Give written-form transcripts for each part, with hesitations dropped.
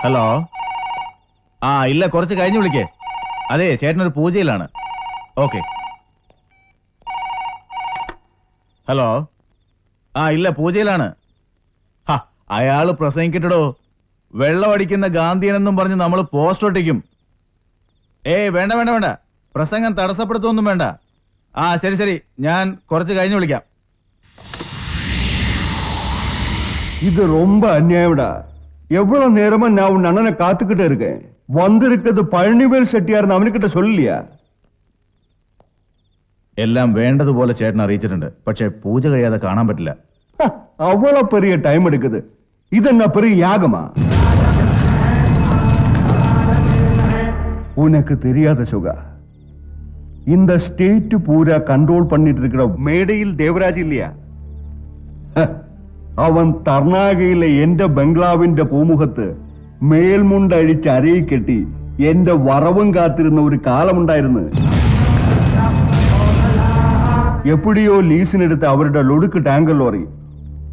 Hello. ഇല്ല, കുറച്ച് കഴിഞ്ഞ് വിളിക്കേ. അതെ, ചേട്ടനൊരു പൂജയിലാണ്. ഓക്കെ. ഹലോ. ഇല്ല, പൂജയിലാണ്. അയാള് പ്രസംഗിക്കട്ടോ. വെള്ളമടിക്കുന്ന ഗാന്ധിയനെന്നും പറഞ്ഞ് നമ്മൾ പോസ്റ്റ് ഒട്ടിക്കും. വേണ്ട വേണ്ട വേണ്ട, പ്രസംഗം തടസ്സപ്പെടുത്തൊന്നും വേണ്ട. ശരി ശരി, ഞാൻ കുറച്ച് കഴിഞ്ഞ് വിളിക്കാം. இது ரொம்ப அநியாயம்டா. எவ்வளவு நேரமா நான் உன் அண்ணனை காத்துக்கிட்டே இருக்கேன். வந்திருக்கிறது பழனிவேல் செட்டியார்னு அவனுக்கிட்ட சொல்லலையா? എല്ലാം വേണ്ടതുപോലെ ചേട്ടൻ അറിയിച്ചിട്ടുണ്ട്. പക്ഷെ പൂജ കഴിയാതെ കാണാൻ പറ്റില്ല. அவ்வளவு பெரிய டைம் எடுக்குது. இது என்ன பெரிய யாகமா? உனக்கு தெரியாத சுகா, இந்த ஸ்டேட் பூரா கண்ட்ரோல் பண்ணிட்டு இருக்கிற மேடையில் தேவராஜ் இல்லையா? അവൻ തർണാകയിലെ എന്റെ ബംഗ്ലാവിന്റെ പൂമുഖത്ത് മേൽമുണ്ടഴിച്ച് അരയിൽ കെട്ടി എന്റെ വറവും കാത്തിരുന്ന ഒരു കാലമുണ്ടായിരുന്നു. എപ്പോഴോ ലീസിനെടുത്ത് അവരുടെ ലൊടുക്ക് ടാങ്കർ ലോറി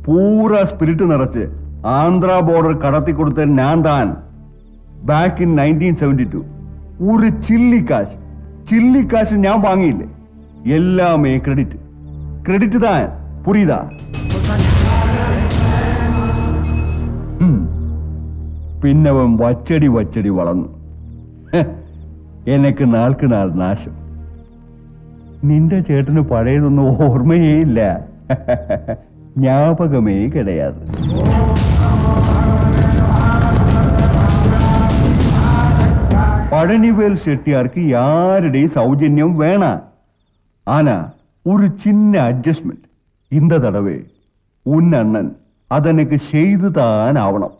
പൂരാ സ്പിരിറ്റ് നിറച്ച് ആന്ധ്ര ബോർഡർ കടത്തിക്കൊടുത്ത ഞാൻ താൻ. ബാക്ക് ഇൻ 1972 ഒരു ചില്ലിക്കാശ് ഞാൻ വാങ്ങിയില്ലേ. എല്ലാമേ ക്രെഡിറ്റ് താൻ. പുരിയുതാ? പിന്നവൻ വച്ചടി വളർന്നു. എനിക്ക് നാൾക്ക് നാൾ നാശം. നിന്റെ ചേട്ടന് പഴയതൊന്നും ഓർമ്മയേ ഇല്ല. ஞாபகமே கிடையாது. பழனிவேல் செட்டியாருக்கு யாருடைய சௌஜன்யம் வேணாம். ஆனா ஒரு சின்ன அட்ஜஸ்ட்மெண்ட். இந்த தடவை உன் அண்ணன் அதனுக்கு செய்துதான் ஆவணும்.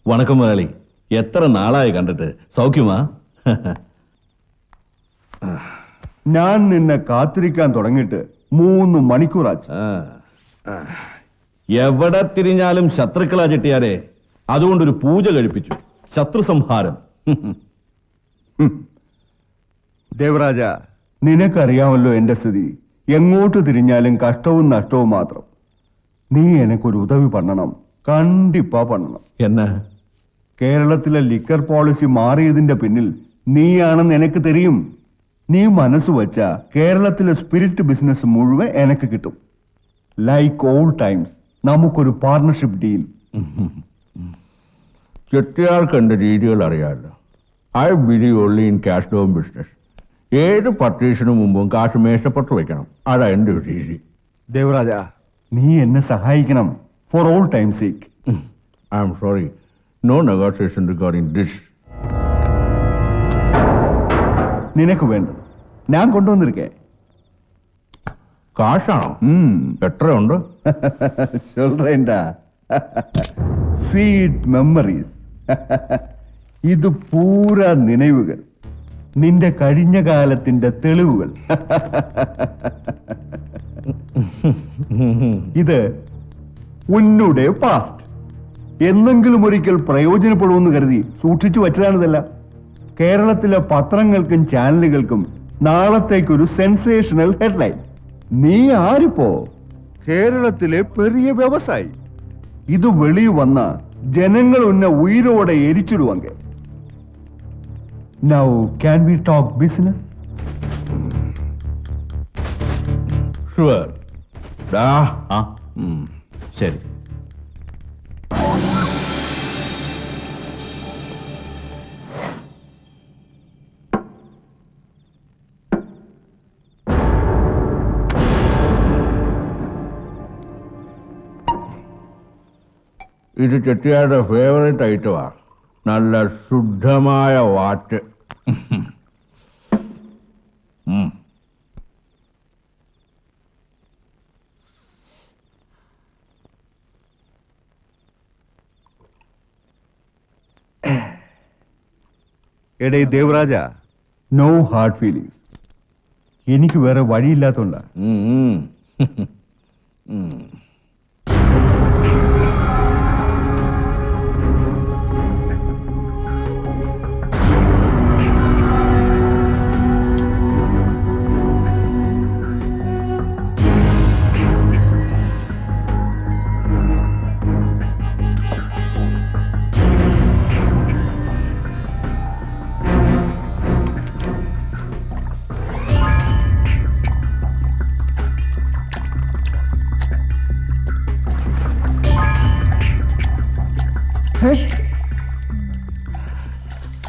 വണക്കം മുതലാളി, എത്ര നാളായി കണ്ടിട്ട്. സൗഖ്യമാ? ഞാൻ നിന്നെ കാത്തിരിക്കാൻ തുടങ്ങിയിട്ട് 3 മണിക്കൂറാച്ചു. എവിടെ തിരിഞ്ഞാലും ശത്രുക്കളാ ചെട്ടിയാരെ. അതുകൊണ്ടൊരു പൂജ കഴിപ്പിച്ചു. ശത്രു സംഹാരം. ദേവരാജ, നിനക്കറിയാമല്ലോ എന്റെ സ്ഥിതി. എങ്ങോട്ട് തിരിഞ്ഞാലും കഷ്ടവും നഷ്ടവും മാത്രം. നീ എനക്കൊരു ഉദവി പണ്ണണം. കണ്ടിപ്പാ പണ്ണണം. എന്നാ? കേരളത്തിലെ ലിക്കർ പോളിസി മാറിയതിന്റെ പിന്നിൽ നീയാണെന്ന് എനിക്ക് തെരിയും. നീ മനസ്സ് വെച്ച കേരളത്തിലെ സ്പിരിറ്റ് ബിസിനസ് മുഴുവൻ എനിക്ക് കിട്ടും. ലൈക്ക് ഓൾ ടൈംസ് നമുക്കൊരു പാർട്ണർഷിപ്പ് ഡീൽ. ചെട്ടിയാർക്ക് എന്റെ രീതികൾ അറിയാമല്ലോ. I believe only in cash down business. ഏത് പർച്ചേസിനു മുമ്പും കാശ് മേശപ്പെട്ട് വെക്കണം. അതാ എന്റെ ഒരു രീതി. ദേവരാജ, നീ എന്നെ സഹായിക്കണം. For all time sake. I am sorry. No negotiation regarding this. നിനക്ക് വേണ്ടത് ഞാൻ കൊണ്ടുവന്നിരിക്കേ. കാശാണോ? എത്രയുണ്ട്? சொல்றேன்டா. Sweet memories. ഇത് പൂര നിனைവുകൾ, നിന്റെ കഴിഞ്ഞ കാലത്തിന്റെ തെളിവുകൾ. ഇത് ഉന്നുടെ പാസ്റ്റ്. എന്നെങ്കിലും ഒരിക്കൽ പ്രയോജനപ്പെടുമെന്ന് കരുതി സൂക്ഷിച്ചു വച്ചതാണിതല്ല. കേരളത്തിലെ പത്രങ്ങൾക്കും ചാനലുകൾക്കും നാളത്തേക്കൊരു സെൻസേഷണൽ ഹെഡ്ലൈൻ. നീ ആരിപ്പോ കേരളത്തിലെ പെരിയ വ്യവസായി. ഇത് വെളി വന്ന ജനങ്ങൾ ഉന്നെ ഉയരോടെ എരിച്ചിടുവാങ്ക. Now can we talk business? Sure. ആ ശരി. ഇത് ചെട്ടിയാരുടെ ഫേവറേറ്റ് ഐറ്റമാ. നല്ല ശുദ്ധമായ വാറ്റ്. എടേ ദേവരാജ, നോ ഹാർഡ് ഫീലിങ്സ്. എനിക്ക് വേറെ വഴിയില്ലാത്തോണ്ടാ.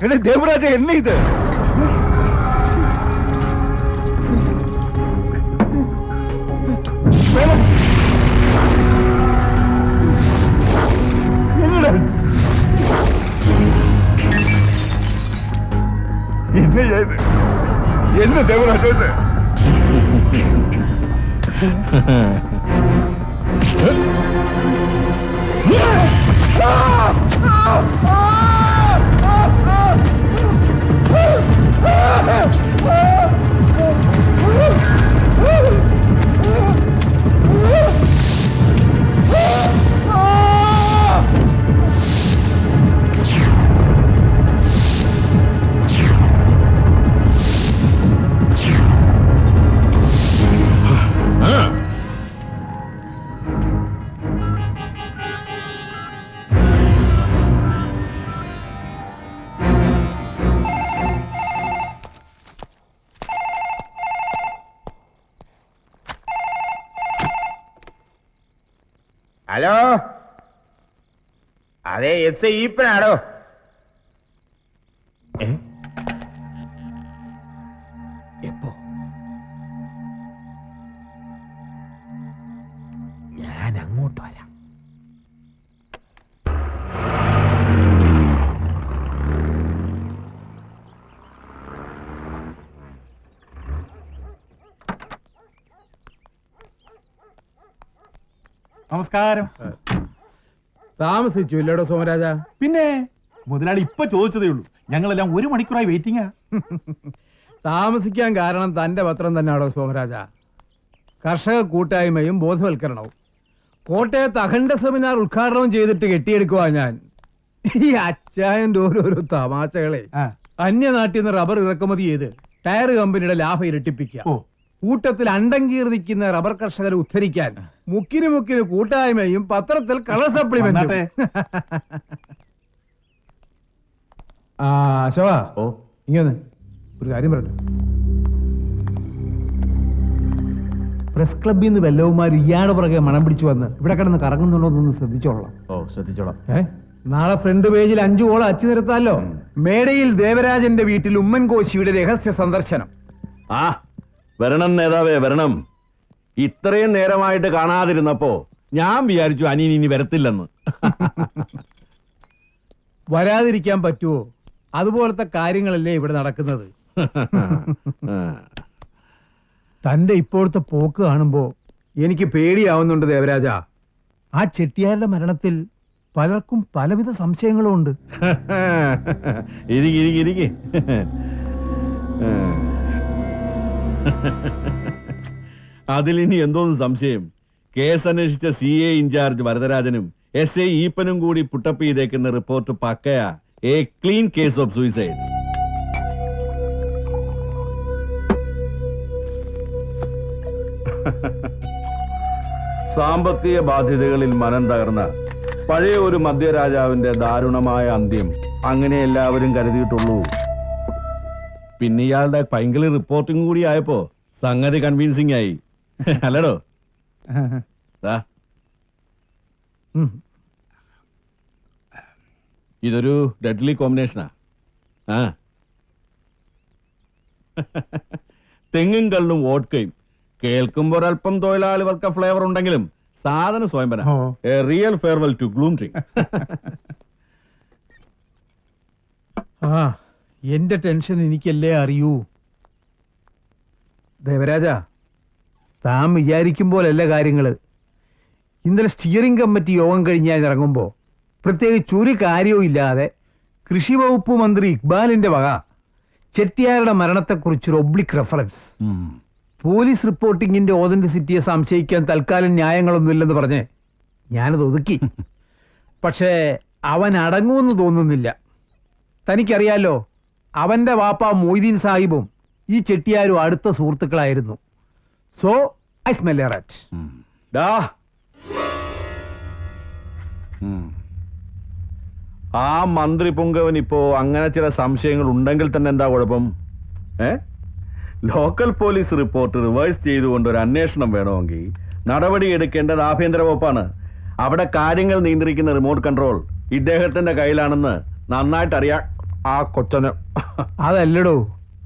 എടേ ദേവരാജ, എന്നെ ഇത് என்ன ദേവരാജ ഇത്? ഹലോ, അതെ എസ് ഈപ്പനാടോ? എപ്പോ? ഞാൻ അങ്ങോട്ട് വരാം. നമസ്കാരം. താമസിച്ചു ഇല്ലടോ സോമരാജ? പിന്നെ മുതലാളി ഇപ്പൊ ചോദിച്ചതേ ഉള്ളൂ. ഞങ്ങളെല്ലാം 1 മണിക്കൂറായി വെയിറ്റിംഗാ. താമസിക്കാൻ കാരണം തന്റെ പത്രം തന്നെയാണോ സോമരാജ? കർഷക കൂട്ടായ്മയും ബോധവൽക്കരണവും. കോട്ടയത്ത് അഖണ്ഡ സെമിനാർ ഉദ്ഘാടനം ചെയ്തിട്ട് കെട്ടിയെടുക്കുവാ ഞാൻ. ഈ അച്ചായന്റെ ഓരോരോ തമാശകളെ. അന്യനാട്ടിൽ നിന്ന് റബ്ബർ ഇറക്കുമതി ചെയ്ത് ടയർ കമ്പനിയുടെ ലാഭം ഇരട്ടിപ്പിക്കുക. കൂട്ടത്തിൽ അണ്ടങ്കീർ നിൽക്കുന്ന റബ്ബർ കർഷകരെ ഉദ്ധരിക്കാൻ മുക്കിന് കൂട്ടായ്മയും പത്രത്തിൽ കളർ സപ്ലിമെന്റ്. അശോക, ഇങ്ങനെ ഒരു കാര്യം പറയട്ടെ. പ്രസ് ക്ലബിൽ നിന്ന് വല്ലവന്മാർ ഇയാളുടെ പുറകെ മണം പിടിച്ചു വന്ന് ഇവിടെ കിടന്ന് കറങ്ങുന്നുണ്ടോ എന്നൊന്ന് ശ്രദ്ധിച്ചോളാം. ശ്രദ്ധിച്ചോളാം. നാളെ ഫ്രണ്ട് പേജിൽ 5 കോളം അച്ചു നിരത്താലോ. മേടയിൽ ദേവരാജന്റെ വീട്ടിൽ ഉമ്മൻ കോശിയുടെ രഹസ്യ സന്ദർശനം. വരണം നേതാവേ, വരണം. ഇത്രയും നേരമായിട്ട് കാണാതിരുന്നപ്പോ ഞാൻ വിചാരിച്ചു അനിയൻ ഇനി വരത്തില്ലെന്ന്. വരാതിരിക്കാൻ പറ്റുമോ? അതുപോലത്തെ കാര്യങ്ങളല്ലേ ഇവിടെ നടക്കുന്നത്. തന്റെ ഇപ്പോഴത്തെ പോക്ക് കാണുമ്പോ എനിക്ക് പേടിയാവുന്നുണ്ട് ദേവരാജ. ആ ചെട്ടിയാരുടെ മരണത്തിൽ പലർക്കും പലവിധ സംശയങ്ങളും ഉണ്ട്. ഇരിക്കെ അതിലിനി എന്തോന്ന് സംശയം? കേസ് അന്വേഷിച്ച CA ഇൻചാർജ് വരദരാജനും SA ഈപ്പനും കൂടി പുട്ടപ്പ് ചെയ്തേക്കുന്ന റിപ്പോർട്ട് പക്കയാ. A clean case of suicide. സാമ്പത്തിക ബാധ്യതകളിൽ മനം തകർന്ന പഴയ ഒരു മധ്യരാജാവിന്റെ ദാരുണമായ അന്ത്യം അങ്ങനെ എല്ലാവരും കരുതിയിട്ടുള്ളൂ. പിന്നെ ഇയാളുടെ ഭയങ്കര റിപ്പോർട്ടിംഗ് കൂടി ആയപ്പോ സംഗതി കൺവിൻസിംഗ് ആയി. അല്ലടോ? ഇതൊരു ഡെഡ്ലി കോമ്പിനേഷനാ. തെങ്ങും കള്ളും വോഡ്കയും കേൾക്കുമ്പോൾ ഒരല്പം തൊഴിലാളികൾക്ക് ഫ്ലേവർ ഉണ്ടെങ്കിലും സാധനം സ്വയംഭര. A real farewell to gloom drink. എന്റെ ടെൻഷൻ എനിക്കല്ലേ അറിയൂ. ദേവരാജ, താൻ വിചാരിക്കും പോലല്ല കാര്യങ്ങള്. ഇന്നലെ സ്റ്റിയറിംഗ് കമ്മിറ്റി യോഗം കഴിഞ്ഞാൽ ഇറങ്ങുമ്പോൾ പ്രത്യേകിച്ച് ഒരു കാര്യവും ഇല്ലാതെ കൃഷി വകുപ്പ് മന്ത്രി ഇക്ബാലിന്റെ വക ചെട്ടിയാരുടെ മരണത്തെക്കുറിച്ചൊരു ഒബ്ലിക് റെഫറൻസ്. പോലീസ് റിപ്പോർട്ടിങ്ങിന്റെ ഓതന്റിസിറ്റിയെ സംശയിക്കാൻ തൽക്കാലം ന്യായങ്ങളൊന്നുമില്ലെന്ന് പറഞ്ഞ് ഞാനത് ഒതുക്കി. പക്ഷേ അവൻ അടങ്ങുമെന്ന് തോന്നുന്നില്ല. തനിക്കറിയാലോ, അവന്റെ വാപ്പ മൊയ്തീൻ സാഹിബും ഈ ചെട്ടിയാരും അടുത്ത സുഹൃത്തുക്കളായിരുന്നു. So I smell a rat. ആ മന്ത്രി പുങ്കവൻ ഇപ്പോ അങ്ങനെ ചില സംശയങ്ങൾ ഉണ്ടെങ്കിൽ തന്നെ എന്താ കുഴപ്പം? ലോക്കൽ പോലീസ് റിപ്പോർട്ട് റിവൈസ് ചെയ്തുകൊണ്ട് ഒരു അന്വേഷണം വേണമെങ്കിൽ നടപടി എടുക്കേണ്ടത് ആഭ്യന്തര വകുപ്പാണ്. അവിടെ കാര്യങ്ങൾ നിയന്ത്രിക്കുന്ന റിമോട്ട് കൺട്രോൾ ഇദ്ദേഹത്തിന്റെ കയ്യിലാണെന്ന് നന്നായിട്ട് അറിയാം ആ കൊച്ചന്. അതല്ലടോ,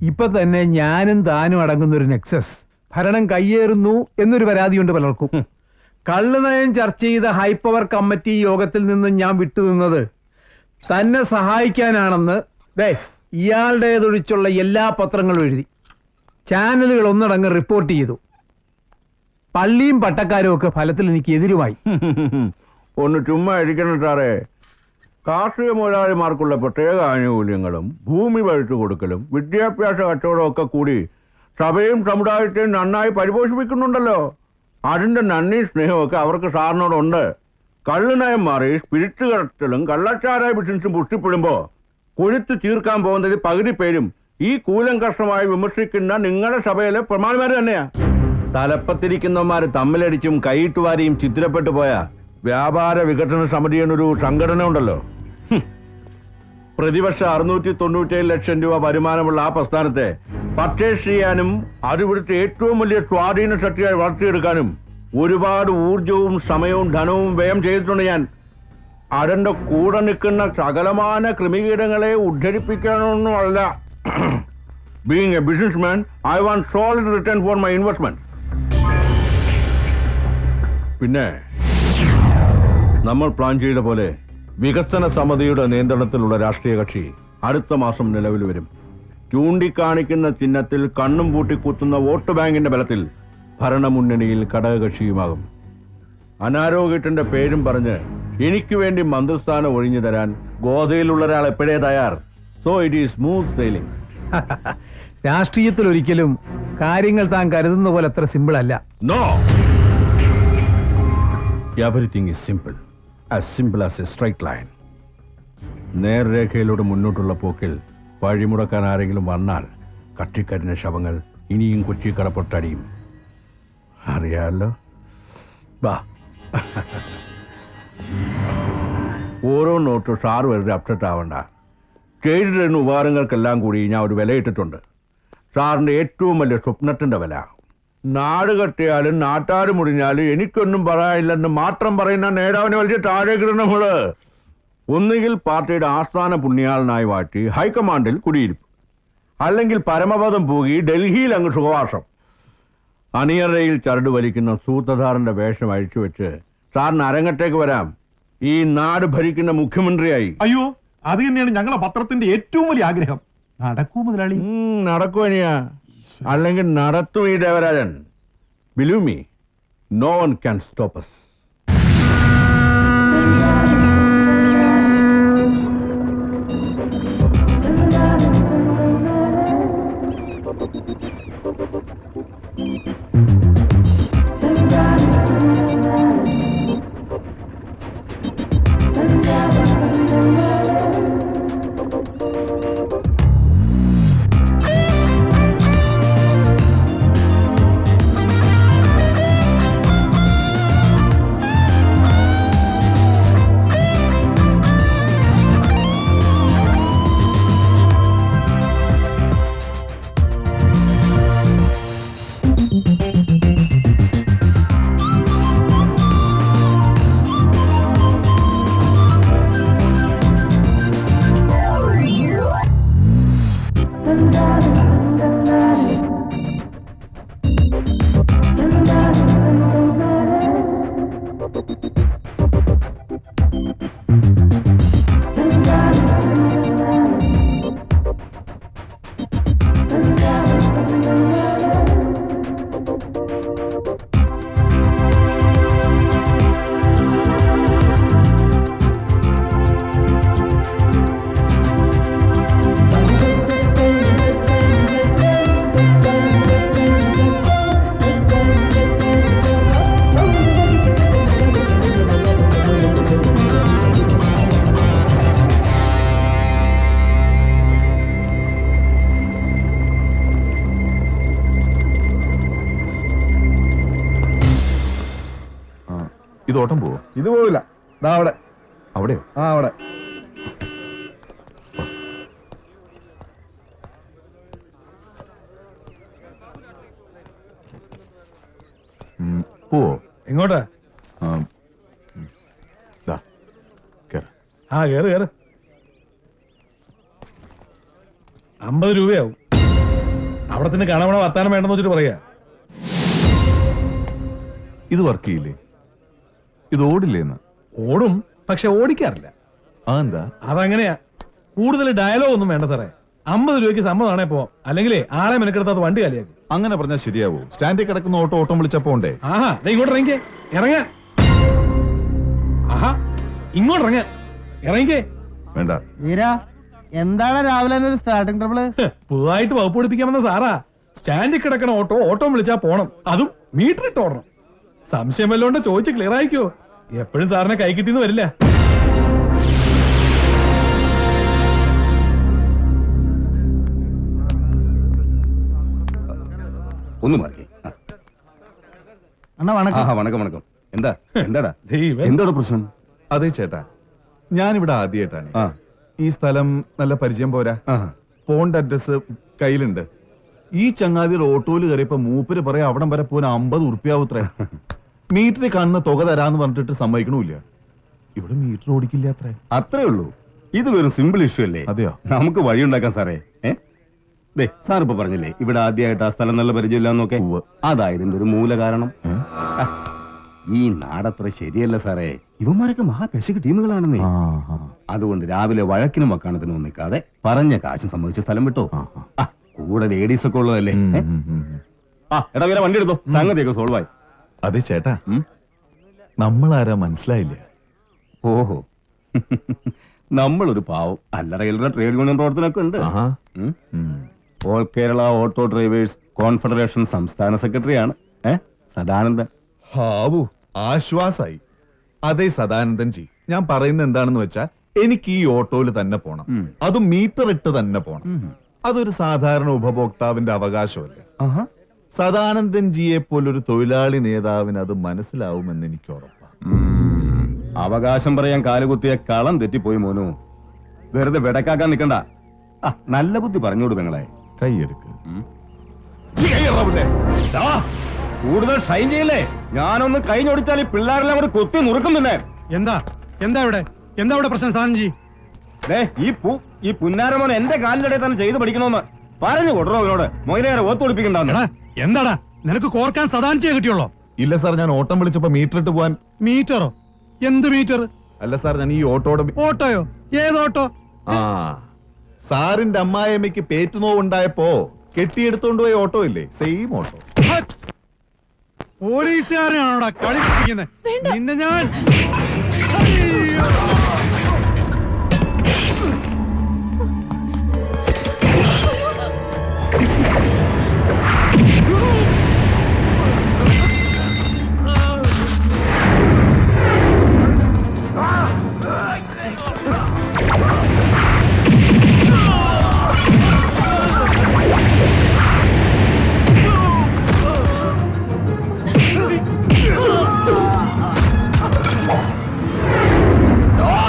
ഇപ്പൊ തന്നെ ഞാനും താനും അടങ്ങുന്ന ഒരു നെക്സസ് ഭരണം കയ്യേറുന്നു എന്നൊരു പരാതിയുണ്ട് പലർക്കും. കള്ളുനയം ചർച്ച ചെയ്ത ഹൈപ്പവർ കമ്മിറ്റി യോഗത്തിൽ നിന്ന് ഞാൻ വിട്ടുനിന്നത് തന്നെ സഹായിക്കാനാണെന്ന് ഇയാളുടേതൊഴിച്ചുള്ള എല്ലാ പത്രങ്ങളും എഴുതി ചാനലുകൾ ഒന്നടങ്ങ് റിപ്പോർട്ട് ചെയ്തു. പള്ളിയും പട്ടക്കാരും ഒക്കെ ഫലത്തിൽ എനിക്ക് എതിരുമായി. ഒന്ന് ചുമ്മാ ഇരിക്കണം സാറേ. കാർഷിക മുതലാളിമാർക്കുള്ള പ്രത്യേക ആനുകൂല്യങ്ങളും ഭൂമി പഴിച്ചു കൊടുക്കലും വിദ്യാഭ്യാസ കച്ചവടവും ഒക്കെ കൂടി സഭയും സമുദായത്തെയും നന്നായി പരിപോഷിപ്പിക്കുന്നുണ്ടല്ലോ. അതിന്റെ നന്ദി സ്നേഹമൊക്കെ അവർക്ക് സാറിനോടുണ്ട്. കള്ളുനയം മാറി സ്പിരിറ്റ് കടത്തലും കള്ളച്ചാരായ ബിസിനസും പുഷ്ടിപ്പെടുമ്പോ കൊഴുത്ത് തീർക്കാൻ പോകുന്നത് പകുതി പേരും ഈ കൂലങ്കർഷമായി വിമർശിക്കുന്ന നിങ്ങളുടെ സഭയിലെ പ്രമാണിമാർ തന്നെയാ. തലപ്പത്തിരിക്കുന്നവന്മാര് തമ്മിലടിച്ചും കൈയിട്ടുവാരിയും ചിത്രപ്പെട്ടു പോയ വ്യാപാര വികസന സമിതി എന്നൊരു സംഘടന ഉണ്ടല്ലോ. പ്രതിവർഷം 697 ലക്ഷം രൂപ വരുമാനമുള്ള ആ പ്രസ്ഥാനത്തെ പർച്ചേസ് ചെയ്യാനും അത് ഇവിടുത്തെ ഏറ്റവും വലിയ സ്വാധീന ശക്തിയായി വളർത്തിയെടുക്കാനും ഒരുപാട് ഊർജവും സമയവും ധനവും വ്യയം ചെയ്തിട്ടുണ്ട് ഞാൻ. അതിന്റെ കൂടെ നിൽക്കുന്ന സകലമാന ക്രിമികീടങ്ങളെ ഉദ്ധരിപ്പിക്കാനൊന്നും അല്ല. Being A businessman, I want solid return for my investment. പിന്നെ നമ്മൾ പ്ലാൻ ചെയ്ത പോലെ വികസന സമിതിയുടെ നിയന്ത്രണത്തിലുള്ള രാഷ്ട്രീയ കക്ഷി അടുത്ത മാസം നിലവിൽ വരും. ചൂണ്ടിക്കാണിക്കുന്ന ചിഹ്നത്തിൽ കണ്ണും പൂട്ടിക്കുത്തുന്ന വോട്ട് ബാങ്കിന്റെ ബലത്തിൽ ഭരണമുന്നണിയിൽ ഘടകകക്ഷിയുമാകും. അനാരോഗ്യത്തിന്റെ പേരും പറഞ്ഞ് എനിക്ക് വേണ്ടി മന്ത്രിസ്ഥാനം ഒഴിഞ്ഞു തരാൻ ഗോതയിലുള്ള ഒരാൾ എപ്പോഴേ തയ്യാർ. So it is smooth sailing. രാഷ്ട്രീയത്തിൽ ഒരിക്കലും കാര്യങ്ങൾ താൻ കരുതുന്ന പോലെ അത്ര സിമ്പിൾ അല്ല. No, everything is simple, as simple as a straight line. നേർരേഖയിലൂടെ മുന്നോട്ടുള്ള പോക്കിൽ വഴിമുടക്കാൻ ആരെങ്കിലും വന്നാൽ കട്ടിക്കരിഞ്ഞ ശവങ്ങൾ ഇനിയും കൊച്ചി കടപ്പൊട്ടടിയും. അറിയാമല്ലോ. ബാ, ഓരോ നോട്ട് സാറ് വെറുതെ അപ്സെറ്റ് ആവണ്ട. ചെയ്തിരുന്ന ഉപകാരങ്ങൾക്കെല്ലാം കൂടി ഞാൻ ഒരു വിലയിട്ടിട്ടുണ്ട്. സാറിന്റെ ഏറ്റവും വലിയ സ്വപ്നത്തിന്റെ വില. നാട് കെട്ടിയാലും നാട്ടാര് മുടിഞ്ഞാലും എനിക്കൊന്നും പറയാനില്ലെന്ന് മാത്രം പറയുന്ന നേതാവിനെ വലിയ താഴേക്കിടണം നമ്മള്. ഒന്നുകിൽ പാർട്ടിയുടെ ആസ്ഥാന പുണ്യാളനായി മാറ്റി ഹൈക്കമാൻഡിൽ കുടിയിരിപ്പ്, അല്ലെങ്കിൽ പരമപദം പോകി ഡൽഹിയിൽ അങ്ങ് സുഖവാസം. അണിയറയിൽ ചരട് വലിക്കുന്ന സൂത്രധാരന്റെ വേഷം അഴിച്ചുവെച്ച് സാറിന് അരങ്ങത്തേക്ക് വരാം, ഈ നാട് ഭരിക്കുന്ന മുഖ്യമന്ത്രിയായി. അയ്യോ, അത് തന്നെയാണ് ഞങ്ങളെ പത്രത്തിന്റെ ഏറ്റവും വലിയ ആഗ്രഹം. നടക്കൂ മുതലാളി. നടക്കുവനിയാ, അല്ലെങ്കിൽ നടത്തും ഈ Devarajan. Believe me, no one can stop us. ഇത് ഓട്ടം പോവോ? ഇത് പോവില്ല. ദാ അവിടെ. അവിടെയോ? ആ അവിടെ. പോവോ? എങ്ങോട്ടാ? ദാ, കേറ്. ആ കേറ് കേറ്. 50 രൂപയാവും. അവിടെ തന്നെ കാണാൻ വർത്താനം വേണ്ടെന്ന് വെച്ചിട്ട് പറയാ. ഇത് വർക്ക് ചെയ്യില്ലേ? ഇത് ഓടില്ലേന്ന്? ഓടും, പക്ഷെ ഓടിക്കാറില്ല. അതെന്താ? അതങ്ങനെയാ. കൂടുതൽ ഡയലോഗ് ഒന്നും വേണ്ട സാറേ. 50 രൂപയ്ക്ക് സമ്മതമാണേ പോവാം. അല്ലെങ്കിലേ ആളെ മെനക്കെടുത്താൽ അത് വണ്ടി കാലിയാക്കി. അങ്ങനെ പറഞ്ഞാൽ ശരിയാവോ? സ്റ്റാൻഡിൽ കിടക്കുന്ന ഓട്ടം വിളിച്ചപ്പോ ഉണ്ടേ. ആഹാ, ഇങ്ങോട്ട് ഇറങ്ങിക്കേ. ഇറങ്ങാൻ. ആഹാ, ഇങ്ങോട്ട് ഇറങ്ങാൻ. ഇറങ്ങിക്കേ. വേണ്ട. എന്താണ് രാവിലെ ഒരു സ്റ്റാർട്ടിംഗ് ട്രബിള്? പുതുതായിട്ട് വകുപ്പ് പഠിപ്പിക്കാമെന്ന സാറാ. സ്റ്റാൻഡിൽ കിടക്കണ ഓട്ടോ വിളിച്ചാ പോണം. അതും മീറ്റർ ഇട്ട് ഓടണം. സംശയം വല്ലോണ്ട് ചോദിച്ച് ക്ലിയർ ആയിക്കോ. എപ്പോഴും സാറിനെ കൈ കിട്ടിന്ന് വരില്ല. ഒന്ന് മാറി. അണ്ണാ വണക്കം. വണക്കം വണക്കം. എന്താടാ ദൈവം. എന്താണ് പ്രശ്നം? അതെ ചേട്ടാ, ഞാനിവിടെ ആദ്യമായിട്ടാണ്. ഈ സ്ഥലം നല്ല പരിചയം പോരാ. ഫോണിന്റെ അഡ്രസ് കയ്യിലുണ്ട്. ഈ ചങ്ങാതിയുടെ ഓട്ടോയിൽ കയറിയപ്പോ മൂപ്പര് പറയാ അവിടം വരെ പോകാൻ 50 ഉറുപ്പ്യാവത്രേ. മീറ്ററിൽ കാണുന്ന തുക തരാന്ന് പറഞ്ഞിട്ട് സമ്മതിക്കണമില്ല. ഇവിടെ മീറ്റർ ഓടിക്കില്ല അത്രേ. അത്രേ ഉള്ളൂ. ഇത് വെറും സിമ്പിൾ ഇഷ്യൂ അല്ലേ? അതെയോ? നമുക്ക് വഴിയുണ്ടാക്കാം സാറേ. സാർ ഇപ്പൊ പറഞ്ഞില്ലേ ഇവിടെ ആദ്യമായിട്ട് ആ സ്ഥലം നല്ല പരിചയമില്ലാന്നൊക്കെ. അതായത് ഇതിന്റെ ഒരു മൂല കാരണം. ഈ നാടത്ര ശരിയല്ല സാറേ. ഇവന്മാരൊക്കെ മഹാപേശക ടീമുകളാണെന്നേ. അതുകൊണ്ട് രാവിലെ വഴക്കിനും വക്കാണത്തിനും നിൽക്കാതെ പറഞ്ഞ കാശ് സംബന്ധിച്ച സ്ഥലം വിട്ടോ. കൂടെ ലേഡീസ് ഒക്കെ ഉള്ളതല്ലേ. എടാ വേറെ വണ്ടി എടുത്തോ, സംഗതിയൊക്കെ സോൾവ് ആയി. അതെ ചേട്ടാ, നമ്മളാരാ മനസ്സിലായില്ല. ഓഹോ, നമ്മളൊരു പാവം അല്ലറ ചില്ലറ ട്രേഡ് യൂണിയൻ പ്രവർത്തനമൊക്കെ ഉണ്ട്. All Kerala auto drivers confederation സംസ്ഥാന സെക്രട്ടറിയാണ് സദാനന്ദൻ. ഹാവു, ആശ്വാസായി. അതെ സദാനന്ദൻ ജി, ഞാൻ പറയുന്നത് എന്താണെന്ന് വെച്ചാൽ എനിക്ക് ഈ ഓട്ടോയിൽ തന്നെ പോണം. അതും മീറ്റർ ഇട്ട് തന്നെ പോണം. അതൊരു സാധാരണ ഉപഭോക്താവിന്റെ അവകാശമല്ലേ. സദാനന്ദൻ ജിയെ പോലൊരു തൊഴിലാളി നേതാവിന് അത് മനസ്സിലാവുമെന്ന് എനിക്ക് ഉറപ്പാണ്. അവകാശം പറയാൻ കാലുകുത്തിയ കളം തെറ്റിപ്പോയി മോനു. വെറുതെ വെടക്കാക്കാൻ നിൽക്കണ്ട. നല്ല ബുദ്ധി പറഞ്ഞോട് പെങ്ങളെ. കൈയെടുക്ക്. കൂടുതൽ ഷൈൻ ചെയ്യില്ലേ? ഞാനൊന്ന് കഴിഞ്ഞൊടിച്ചാൽ ഈ പിള്ളേരെല്ലാം കൂടി കൊത്തി നുറുക്കുന്നുണ്ടേ. എന്താ ഇവിടെ പ്രശ്നം സാൻജി? ഈ പുന്നാരമോൻ എന്റെ കാലിനിടെ തന്നെ ചെയ്ത് പഠിക്കണമെന്ന് പറഞ്ഞു കൊടുറോ അവനോട്. മൊയിലേറെ ഓത്തൊളിപ്പിക്കണ്ട. എന്താടാ നിനക്ക് കോർക്കാൻ സദാനിച്ചേ കിട്ടിയുള്ളോ? ഇല്ല സാർ, ഞാൻ ഓട്ടം വിളിച്ചപ്പോ മീറ്റർ ഇട്ട് പോവാൻ. മീറ്ററോ? എന്ത് മീറ്റർ? അല്ല സാർ, ഞാൻ ഈ ഓട്ടോയോ? ഏതോട്ടോ? സാറിന്റെ അമ്മായിയമ്മയ്ക്ക് പേറ്റുനോവുണ്ടായപ്പോ കെട്ടിയെടുത്തോണ്ട് പോയ ഓട്ടോ ഇല്ലേ, സെയിം ഓട്ടോ. പോലീസുകാരനാണോടാ കളിപ്പിക്കുന്നത്? നിന്നെ ഞാൻ ആ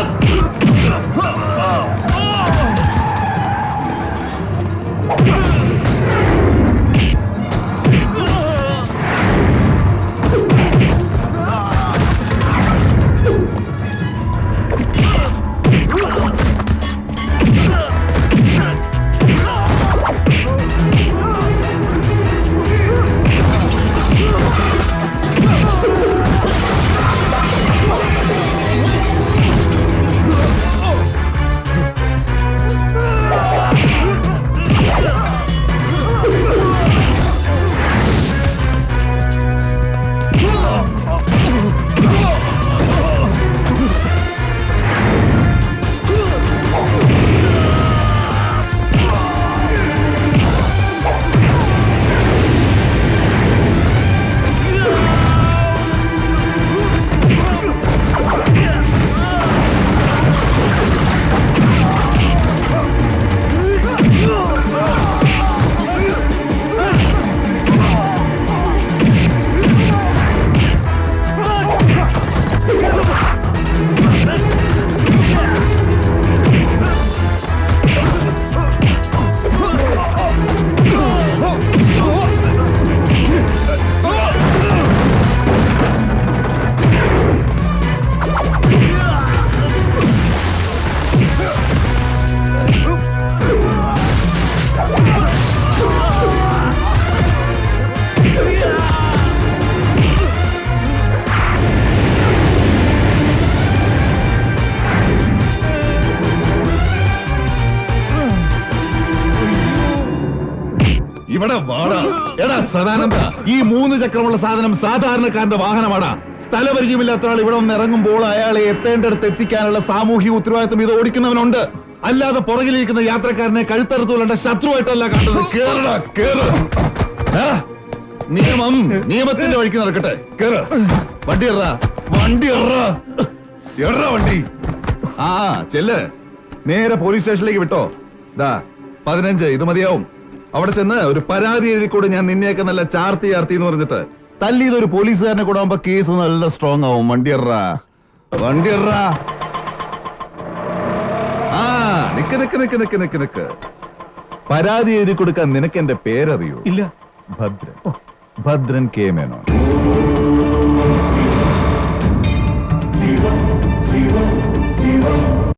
ഇവിടെ വാടാ. എടാ സദാനന്ദ, ഈ 3 ചക്രമുള്ള സാധനം സാധാരണക്കാരന്റെ വാഹനമാടാ. സ്ഥലപരിചയമില്ലാത്ത ആൾ ഇവിടെ ഒന്ന് ഇറങ്ങുമ്പോൾ അയാളെ എത്തേണ്ടടുത്ത് എത്തിക്കാനുള്ള സാമൂഹിക ഉത്തരവാദിത്വം ഇത് ഓടിക്കുന്നവനുണ്ട്. അല്ലാതെ പുറകിലിരിക്കുന്ന യാത്രക്കാരനെ കഴുത്തറുത്തുകൊള്ള ശത്രുവായിട്ടല്ല കാണുന്നത്. കേറടാ, കേറ്. ആ, നിയമം നിയമത്തിന്റെ വഴിക്ക് നടക്കട്ടെ. കേറ്. വണ്ടി എറാ, വണ്ടി എറാ, എറാ വണ്ടി. ആ ചെല്ല്, നേരെ പോലീസ് സ്റ്റേഷനിലേക്ക് വിട്ടോ. ദാ 15 ഇത് മതിയാവും. അവിടെ ചെന്ന് ഒരു പരാതി എഴുതിക്കൂടെ, ഞാൻ നിന്നെയൊക്കെ നല്ല ചാർത്തി എന്ന് പറഞ്ഞിട്ട്. തല്ലി ഇതൊരു പോലീസുകാരനെ കൂടെ ആവുമ്പോ കേസ് നല്ല സ്ട്രോങ് ആവും. വണ്ടി എറാ, വണ്ടി എറാ. ആ നിക്ക് നിക്ക് നിക്ക് നിക്ക് നിക്ക് നിക്ക്. പരാതി എഴുതി കൊടുക്കാൻ നിനക്ക് എന്റെ പേരറിയോ? ഇല്ല. ഭദ്രൻ, ഭദ്രൻ കെ മേനോൻ.